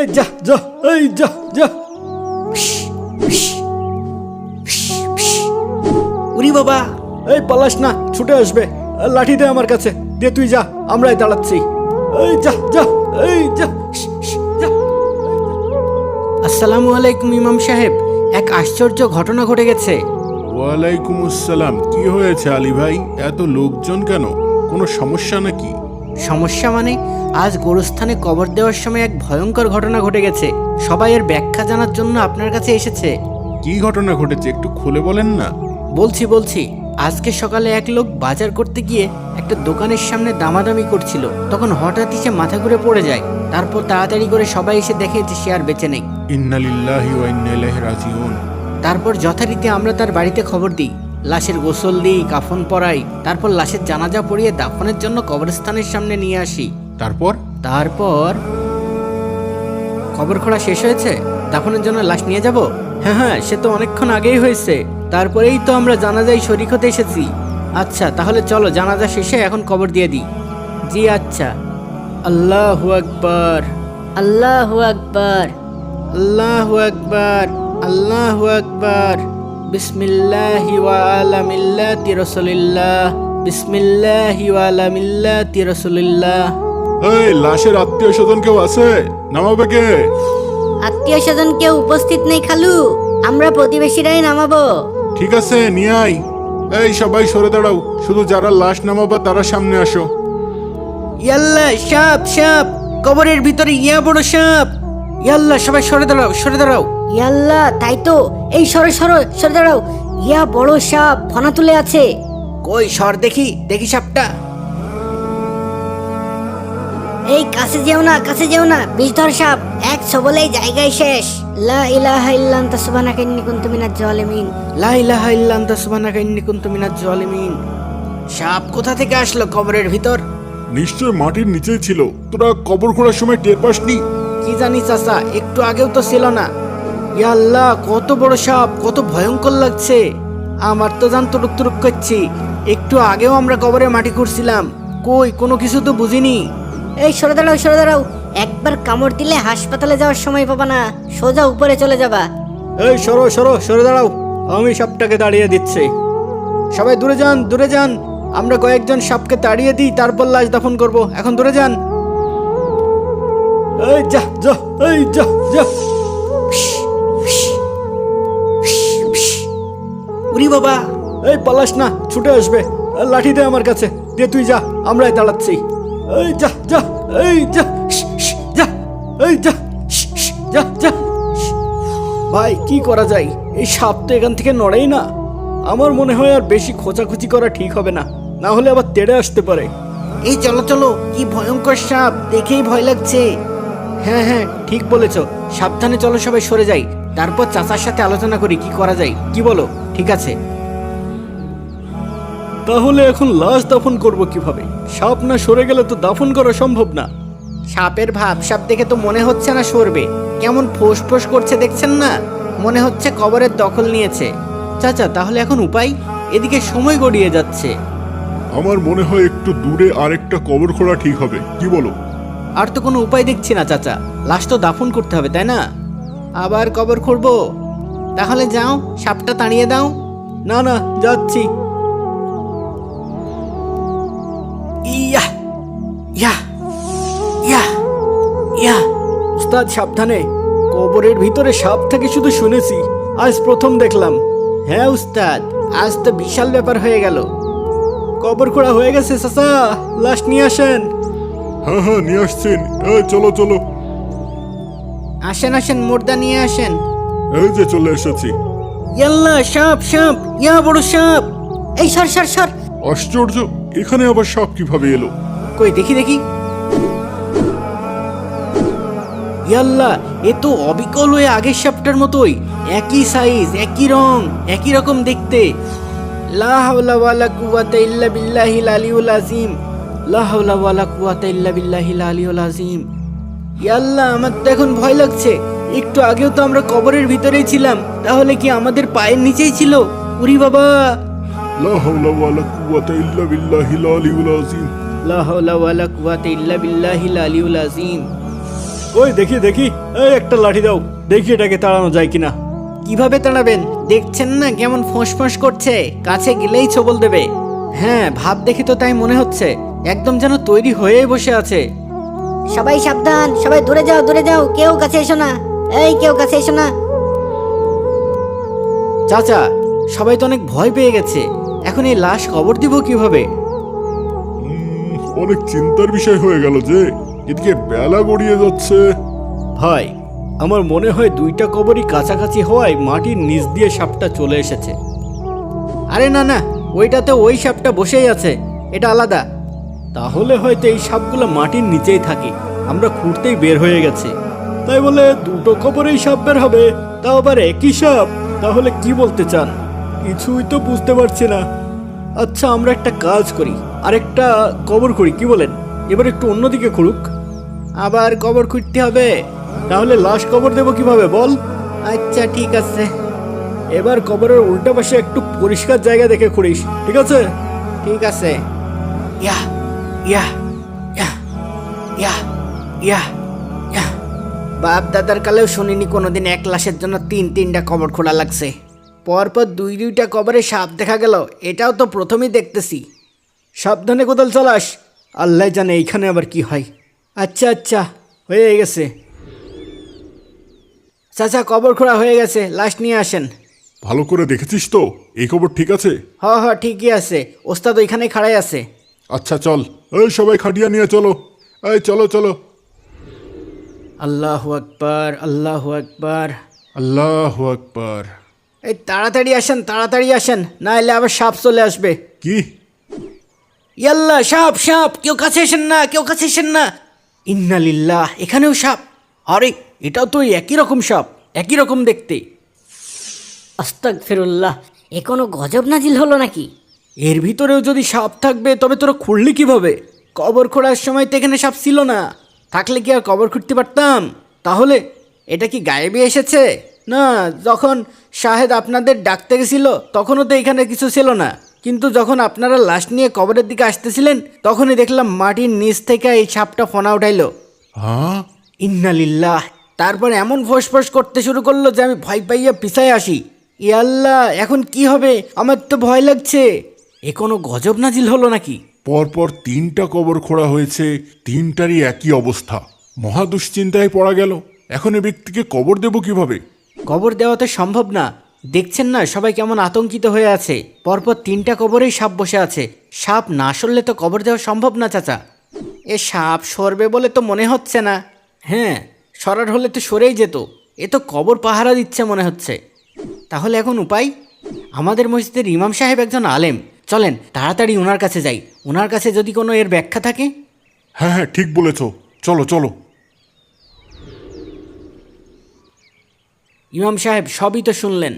এই যা যা এই যা যা। উরি বাবা, এই পালাস না, ছুটে আসবে। লাঠি দে আমার কাছে, দিয়ে তুই যা, আমরাই দাঁড়াচ্ছি। এই যা যা এই যা যা। আসসালামু আলাইকুম ইমাম সাহেব, এক আশ্চর্য ঘটনা ঘটে গেছে। ওয়ালাইকুম আসসালাম। কি হয়েছে আলী ভাই? এত লোকজন কেন? কোনো সমস্যা নাকি? সমস্যা মানে, আজ গোরস্থানে কবর দেওয়ার সময় এক ভয়ঙ্কর ঘটনা ঘটে গেছে। সবাই এর ব্যাখ্যা জানার জন্য আপনার কাছে এসেছে। কি ঘটনা ঘটেছে একটু খুলে বলেন না। বলছি আজকে সকালে এক লোক বাজার করতে গিয়ে একটা দোকানের সামনে দামাদামি করছিল। তখন হঠাৎই সে মাথা ঘুরে পড়ে যায়। তারপর তাড়াতাড়ি করে সবাই এসে দেখে যে সে আর বেঁচে নেই। ইন্না লিল্লাহি ওয়া ইন্না ইলাইহি রাজিউন। তারপর যথারীতি আমরা তার বাড়িতে খবর দিই, লাশের গোসল দিই, কাফন পরাই, তারপর লাশের জানাজা পড়িয়ে দাফনের জন্য কবরস্থানের সামনে নিয়ে আসি। তারপর কবর খোঁড়া শেষ হয়েছে, দাফনের জন্য লাশ নিয়ে যাব। হ্যাঁ, সে তো অনেকক্ষণ আগেই হয়েছে। তারপরেই তো আমরা জানাজায় শরীক হতে এসেছি। আচ্ছা তাহলে চলো, জানাজা শেষে এখন কবর দিয়ে দিই। জি আচ্ছা। আল্লাহু আকবার, আল্লাহু আকবার, আল্লাহু আকবার, আল্লাহু আকবার। বিসমিল্লাহি ওয়া আলা মিল্লাতি রাসূলিল্লাহ, বিসমিল্লাহি ওয়া আলা মিল্লাতি রাসূলিল্লাহ। এই লাশের আত্মীয় স্বজন কেউ আছে? নামাবে কে? আত্মীয় স্বজন কেউ উপস্থিত নেই খালু, আমরা প্রতিবেশীরাই নামাবো। ঠিক আছে, নিয়ে আয়। এই সবাই সরে দাঁড়াও, শুধু যারা লাশ নামাবা তারা সামনে আসো। ইয়াল্লাহ, সাপ সাপ, কবরের ভিতরে ইয়া বড় সাপ। ইয়াল্লাহ, সবাই সরে দাঁড়াও, সরে দাঁড়াও। ইয়াল্লাহ, তাই তো, এই সরে সরে দাঁড়াও। ইয়া বড় সাপ ফনা তুলে আছে। কই সর দেখি, দেখি সাপটা। এই কাছে যেও না, বিষধর সাপ, এক সবলেই জায়গায় শেষ। লা ইলাহা ইল্লা আনতা সুবহানাকা ইন্নী কুনতু মিনাজ জালিমিন। লা ইলাহা ইল্লা আনতা সুবহানাকা ইন্নী কুনতু মিনাজ জালিমিন। সাপ কোথা থেকে আসলো কবরের ভিতর? নিশ্চয় মাটির নিচেই ছিল। তোরা কবর খোঁড়ার সময় টের পাসনি? কি জানি চাচা, একটু আগেও তো ছিল না। ইয়া আল্লাহ, কত বড় সাপ, কত ভয়ঙ্কর লাগছে। আমার তো জান তুরুক তুরুক করছি। একটু আগেও আমরা কবরে মাটি খুঁড়ছিলাম, কই কোনো কিছু তো বুঝিনি। এই সরে দাঁড়াও, একবার কামড় দিলে হাসপাতালে যাওয়ার সময় পাবা না, সোজা উপরে চলে যাবা। এই সরে দাঁড়াও, আমি সাপটাকে দাঁড়িয়ে দিচ্ছি। সবাই দূরে যান। আমরা কয়েকজন সাপকে তাড়িয়ে দিই, তারপর লাশ দাফন করব। এখন দূরে যান। এই যা যা এই যা যা। উরি বাবা, এই পালাস না, ছুটে আসবে। লাঠি দে আমার কাছে, দিয়ে তুই যা, আমরাই দাঁড়াচ্ছি। এই যা যা এই যা যা এই যা যা যা। ভাই কি করা যায়? এই সাপ তো এখান থেকে নড়েই না। আমার মনে হয় আর বেশি খোঁচাখুচি করা ঠিক হবে না, না হলে আবার তেড়ে আসতে পারে। এই চলো, কি ভয়ঙ্কর সাপ, দেখেই ভয় লাগছে। হ্যাঁ, ঠিক বলেছ। সাবধানে চলো, সবাই সরে যাই। তারপর চাচার সাথে আলোচনা করি কি করা যায়। কি বলো? ঠিক আছে। তাহলে এখন লাশ দাফন করব কিভাবে? সাপ না সরে গেলে তো দাফন করা সম্ভব না। সাপের ভাব সাপ দেখে তো মনে হচ্ছে না সরবে। কেমন ফোঁস করছে দেখছেন না? মনে হচ্ছে কবরের দখল নিয়েছে। চাচা, তাহলে এখন উপায়? এদিকে সময় গড়িয়ে যাচ্ছে। আমার মনে হয় একটু দূরে আরেকটা কবর খোঁড়া ঠিক হবে। কি বলো? আর তো কোনো উপায় দেখছি না চাচা, লাশ তো দাফন করতে হবে, তাই না? আবার কবর খুঁড়বো? তাহলে যাও, সাপটা তাড়িয়ে দাও। না যাচ্ছি। ইয়া ইয়া ইয়া ইয়া। উস্তাদ সাবধানে, কবরের ভিতরে সাপ থাকে শুধু শুনেছি, আজ প্রথম দেখলাম। হ্যাঁ উস্তাদ, আজ তো বিশাল ব্যাপার হয়ে গেল। কবর খোঁড়া হয়ে গেছে চাচা, লাশ নিয়ে আসেন। হ্যাঁ নিয়ে আসছেন। এই চলো। আসেন, মুর্দা নিয়ে আসেন। এই যে চলে এসেছি। ইয়াল্লা, সাপ, ইয়া বড় সাপ। এই সর। আশ্চর্য, এখানে আবার সাপ কিভাবে এলো? কই দেখি। ইয়াল্লা, এ তো অবিকল হয়ে আগের সাপটার মতোই, একই সাইজ, একই রং, একই রকম দেখতে। লা হাওলা ওয়ালা কুওয়াতা ইল্লা বিল্লাহিল আলিয়ুল আযীম, লা হাওলা ওয়ালা কুওয়াতা ইল্লা বিল্লাহিল আলিয়ুল আযীম। ইয়াল্লা, আমার তো এখন ভয় লাগছে। একটু আগেও তো আমরা কবরের ভিতরেই ছিলাম, তাহলে কি আমাদের পায়ের নিচেই ছিল? উরি বাবা, লা হাওলা ওয়ালা কুওয়াতা ইল্লা বিল্লাহিল আলিয়ুল আযীম, লা হাওলা ওয়ালা কুওয়াতা ইল্লা বিল্লাহিল আলিয়ুল আযীম। ওই দেখি দেখি, এই একটা লাঠি দাও, দেখি এটাকে তাড়ানো যায় কিনা। কিভাবে তাড়াবেন? দেখছেন না কেমন ফোঁস করছে, কাছে গেলেই ছবল দেবে। হ্যাঁ, ভাব দেখে তো তাই মনে হচ্ছে, একদম যেন তৈরি হয়েই বসে আছে। সবাই সাবধান, সবাই দূরে যাও, দূরে যাও, কেউ কাছে এসো না। এই কেউ কাছে এসো না। চাচা, সবাই তো অনেক ভয় পেয়ে গেছে, এখন এই লাশ কবর দিব কিভাবে? অনেক চিন্তার বিষয় হয়ে গেল যে, এদিকে বেলা গড়িয়ে যাচ্ছে। ভাই, আমার মনে হয় দুইটা কবরই কাছাকাছি হওয়ায় মাটির নিচ দিয়ে সাপটা চলে এসেছে। আরে না না, ওইটাতে ওই সাপটা বসেই আছে, এটা আলাদা। তাহলে হয়তো এই সাপগুলো মাটির নিচেই থাকে, আমরা খুঁড়তেই বের হয়ে গেছে। তাই বলে দুটো কবরেই সাপ বের হবে, তাও আবার একই সাপ? তাহলে কি বলতে চান? কিছুই তো বুঝতে পারছি না। আচ্ছা, আমরা একটা কাজ করি, আরেকটা কবর করি, কি বলেন? এবার একটু অন্যদিকে খুঁড়ুক। আবার কবর খুঁড়তে হবে? তাহলে লাশ কবর দেবো কিভাবে বল? আচ্ছা ঠিক আছে। এবার কবরের উল্টা পাশে একটু পরিষ্কার জায়গা দেখে খুঁড়িস, ঠিক আছে? ঠিক আছে। ইয়া ইয়া ইয়া ইয়া ইয়া ইয়া। বাপ দাদার কালেও শুনিনি কোনোদিন এক লাশের জন্য তিনটা কবর খোঁড়া লাগছে। পরপর দুইটা কবরে সাপ দেখা গেল, এটাও তো প্রথমেই দেখতেছি। সাবধানে কোদাল চালাস, আল্লাহ জানে এইখানে আবার কি হয়। আচ্ছা আচ্ছা, হয়ে গেছে। চাচা, কবর খোঁড়া হয়ে গেছে, লাশ নিয়ে আসেন। ভালো করে দেখেছিস তো? এই খবর ঠিক আছে? হ ঠিকই আছে, ওস্তাদ ওইখানে খাড়াই আছে। আচ্ছা চল, এই সবাই খাটিয়া নিয়ে চলো, এই চলো চলো। আল্লাহু আকবার, আল্লাহু আকবার। আল্লাহু আকবার। এই তাড়াতাড়ি আসেন, না এলে আবার সাপ চলে আসবে। কি? ইয়াল্লা, সাপ সাপ, কেউ কাছে এসেন না। ইন্না লিল্লাহ, এখানেও সাপ। আরে, এটাও তো ওই একই রকম সাপ, একই রকম দেখতে। আস্তাগফিরুল্লাহ, এ কোনো গজব নাজিল হলো নাকি? এর ভিতরেও যদি সাপ থাকবে তবে তোরা খুঁড়লি কিভাবে? কবর খোঁড়ার সময় তো এখানে সাপ ছিল না, থাকলে কি আর কবর খুঁড়তে পারতাম? তাহলে এটা কি গায়েবে এসেছে? না, যখন শাহেদ আপনাদের ডাকতে গেছিল তখনও তো এখানে কিছু ছিল না, কিন্তু যখন আপনারা লাশ নিয়ে কবরের দিকে আসতেছিলেন তখনই দেখলাম মাটির নিচ থেকে এই সাপটা ফনা উঠাইলো। হ্যাঁ? ইন্না লিল্লাহ। তারপর এমন ফোঁস করতে শুরু করলো যে আমি ভয় পাইয়া পিছায় আসি। ইয়াল্লাহ, এখন কি হবে? আমার তো ভয় লাগছে। এ কোনো গজব নাজিল হলো নাকি? পরপর 3টা কবর খোঁড়া হয়েছে, 3টারই একই অবস্থা। মহা দুশ্চিন্তায় পড়া গেল। এখন এ ব্যক্তিকে কবর দেব কিভাবে? কবর দেওয়া তো সম্ভব না, দেখছেন না সবাই কেমন আতঙ্কিত হয়ে আছে। পরপর 3টা কবরেই সাপ বসে আছে, সাপ না সরলে তো কবর দেওয়া সম্ভব না চাচা। এ সাপ সরবে বলে তো মনে হচ্ছে না। হ্যাঁ, সরার হলে তো সরেই যেত, এ তো কবর পাহারা দিচ্ছে মনে হচ্ছে। তাহলে এখন উপায়? আমাদের মসজিদের ইমাম সাহেব একজন আলেম, চলেন তাড়াতাড়ি ওনার কাছে যাই, ওনার কাছে যদি কোনো এর ব্যাখ্যা থাকে। হ্যাঁ হ্যাঁ, ঠিক বলেছ, চলো চলো। ইমাম সাহেব, সবই তো শুনলেন।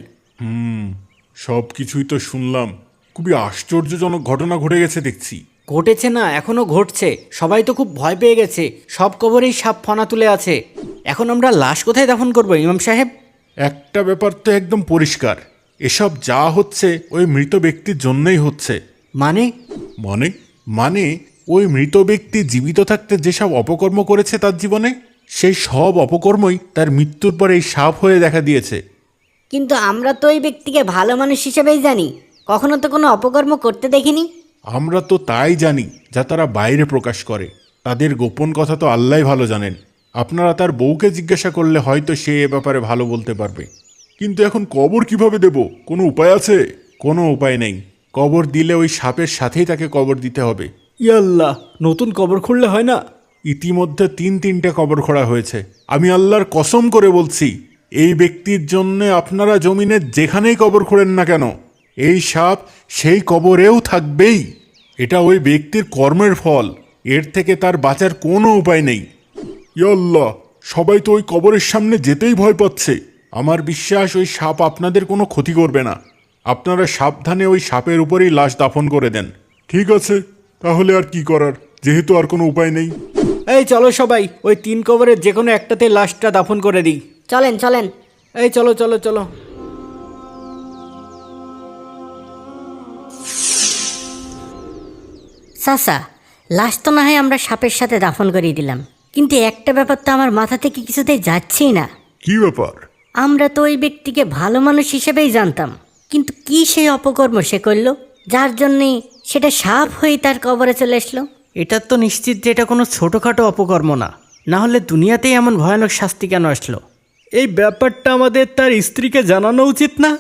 সব কিছুই তো শুনলাম। খুবই আশ্চর্যজনক ঘটনা ঘটে গেছে দেখছি। ঘটেছে না, এখনো ঘটছে। সবাই তো খুব ভয় পেয়ে গেছে, সব কবরেই সাপ ফনা তুলে আছে। এখন আমরা লাশ কোথায় দাফন করবো ইমাম সাহেব? একটা ব্যাপার তো একদম পরিষ্কার, এসব যা হচ্ছে ওই মৃত ব্যক্তির জন্যই হচ্ছে। মানে? মানে মানে ওই মৃত ব্যক্তি জীবিত থাকতে যেসব অপকর্ম করেছে তার জীবনে, সেই সব অপকর্মই তার মৃত্যুর পরে এই সাপ হয়ে দেখা দিয়েছে। কিন্তু আমরা তো ওই ব্যক্তিকে ভালো মানুষ হিসেবেই জানি, কখনো তো কোনো অপকর্ম করতে দেখিনি। আমরা তো তাই জানি যা তারা বাইরে প্রকাশ করে, তাদের গোপন কথা তো আল্লাহই ভালো জানেন। আপনারা তার বউকে জিজ্ঞাসা করলে হয়তো সে এ ব্যাপারে ভালো বলতে পারবে। কিন্তু এখন কবর কিভাবে দেব? কোনো উপায় আছে? কোনো উপায় নেই। কবর দিলে ওই সাপের সাথেই তাকে কবর দিতে হবে। ইয়াল্লাহ, নতুন কবর খুঁড়লে হয় না? ইতিমধ্যে 3টা কবর খোঁড়া হয়েছে। আমি আল্লাহর কসম করে বলছি, এই ব্যক্তির জন্যে আপনারা জমিনে যেখানেই কবর খোঁড়েন না কেন, এই সাপ সেই কবরেও থাকবেই। এটা ওই ব্যক্তির কর্মের ফল, এর থেকে তার বাঁচার কোনো উপায় নেই। ইয়া আল্লাহ, সবাই তো ওই কবরের সামনে যেতেই ভয় পাচ্ছে। আমার বিশ্বাস ওই সাপ আপনাদের কোনো ক্ষতি করবে না। আপনারা সাবধানে ওই সাপের উপরেই লাশ দাফন করে দেন। ঠিক আছে, তাহলে আর কি করার, যেহেতু আর কোনো উপায় নেই। এই চলো সবাই, ওই 3 কবরের যে কোনো একটাতে লাশটা দাফন করে দিই। চলেন চলেন। এই চলো চলো চলো। চাচা, লাশ তো না হয় আমরা সাপের সাথে দাফন করিয়ে দিলাম, কিন্তু একটা ব্যাপার তো আমার মাথা থেকে কিছুতেই যাচ্ছেই না। কি ব্যাপার? আমরা তো ওই ব্যক্তিকে ভালো মানুষ হিসেবেই জানতাম, কিন্তু কি সেই অপকর্ম সে করলো যার জন্যে সেটা সাপ হয়ে তার কবরে চলে আসলো? এটা তো নিশ্চিত যে এটা কোনো ছোটোখাটো অপকর্ম না, না হলে দুনিয়াতেই এমন ভয়ানক শাস্তি কেন আসলো? এই ব্যাপারটা আমাদের তার স্ত্রীকে জানানো উচিত না?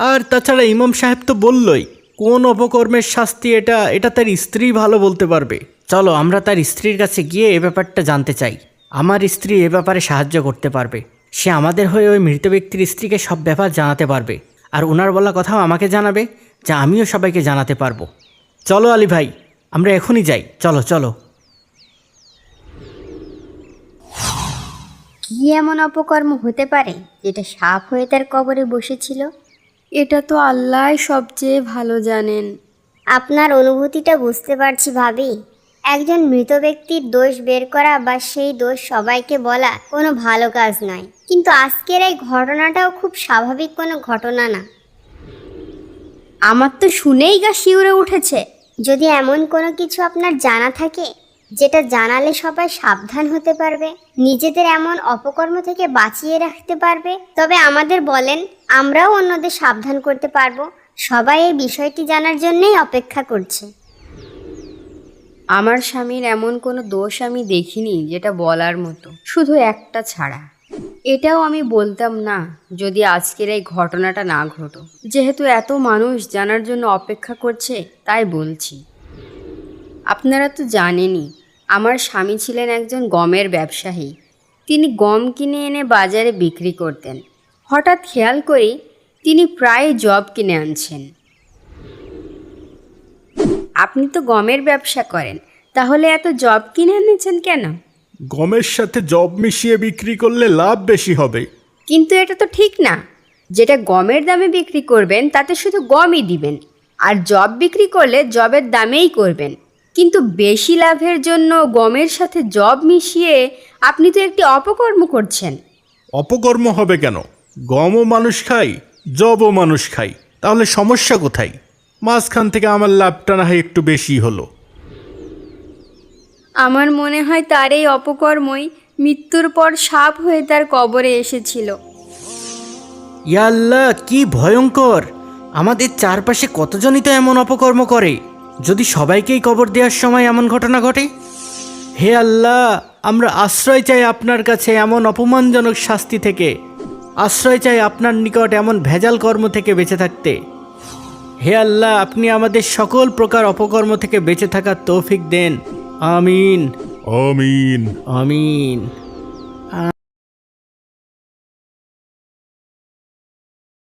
আর তাছাড়া ইমাম সাহেব তো বললই কোন অপকর্মের শাস্তি এটা এটা তার স্ত্রী ভালো বলতে পারবে। চলো আমরা তার স্ত্রীর কাছে গিয়ে এ ব্যাপারটা জানতে চাই। আমার স্ত্রী এ ব্যাপারে সাহায্য করতে পারবে। সে আমাদের হয়ে ওই মৃত ব্যক্তির স্ত্রীকে সব ব্যাপার জানাতে পারবে, আর ওনার বলা কথাও আমাকে জানাবে, যা আমিও সবাইকে জানাতে পারবো। চলো আলী ভাই, আমরা এখনই যাই, চলো চলো। কি এমন অপকর্ম হতে পারে যেটা সাপ হয়ে তার কবরে বসেছিল? এটা তো আল্লাহ সবচেয়ে ভালো জানেন। আপনার অনুভূতিটা বুঝতে পারছি ভাবি। একজন মৃত ব্যক্তির দোষ বের করা বা সেই দোষ সবাইকে বলা কোনো ভালো কাজ নয়, কিন্তু আজকের এই ঘটনাটাও খুব স্বাভাবিক কোনো ঘটনা না। আমার তো শুনেই গা শিউরে উঠেছে। যদি এমন কোনো কিছু আপনার জানা থাকে যেটা জানালে সবাই সাবধান হতে পারবে, নিজেদের এমন অপকর্ম থেকে বাঁচিয়ে রাখতে পারবে, তবে আমাদের বলেন, আমরাও অন্যদের সাবধান করতে পারবো। সবাই এই বিষয়টি জানার জন্যই অপেক্ষা করছে। আমার স্বামীর এমন কোনো দোষ আমি দেখিনি যেটা বলার মতো, শুধু একটা ছাড়া। এটাও আমি বলতাম না যদি আজকের এই ঘটনাটা না ঘটো। যেহেতু এত মানুষ জানার জন্য অপেক্ষা করছে তাই বলছি। আপনারা তো জানেনই, আমার স্বামী ছিলেন একজন গমের ব্যবসায়ী। তিনি গম কিনে এনে বাজারে বিক্রি করতেন। হঠাৎ খেয়াল করি তিনি প্রায় জব কিনে আনছেন। আপনি তো গমের ব্যবসা করেন, তাহলে এত জব কিনে এনেছেন কেন? গমের সাথে জব মিশিয়ে বিক্রি করলে লাভ বেশি হবে। কিন্তু এটা তো ঠিক না। যেটা গমের দামে বিক্রি করবেন তাতে শুধু গমই দিবেন, আর জব বিক্রি করলে জবের দামেই করবেন। কিন্তু বেশি লাভের জন্য গমের সাথে জব মিশিয়ে আপনি তো একটি অপকর্ম করছেন। অপকর্ম হবে কেন? গমও মানুষ খায়, জবও মানুষ খায়, তাহলে সমস্যা কোথায়? মাঝখান থেকে আমার লাভটা না হয় একটু বেশি হলো। আমার মনে হয় তার এই অপকর্মই মৃত্যুর পর সাপ হয়ে তার কবরে এসেছিল। ইয়া আল্লাহ, কি ভয়ঙ্কর! আমাদের চারপাশে কতজনই তো এমন অপকর্ম করে। যদি সবাইকেই কবর দেওয়ার সময় এমন ঘটনা ঘটে? হে আল্লাহ, আমরা আশ্রয় চাই আপনার কাছে এমন অপমানজনক শাস্তি থেকে। আশ্রয় চাই আপনার নিকট এমন ভেজাল কর্ম থেকে বেঁচে থাকতে। হে আল্লাহ, আপনি আমাদের সকল প্রকার অপকর্ম থেকে বেঁচে থাকার তৌফিক দেন। আমিন আমিন। আমিন।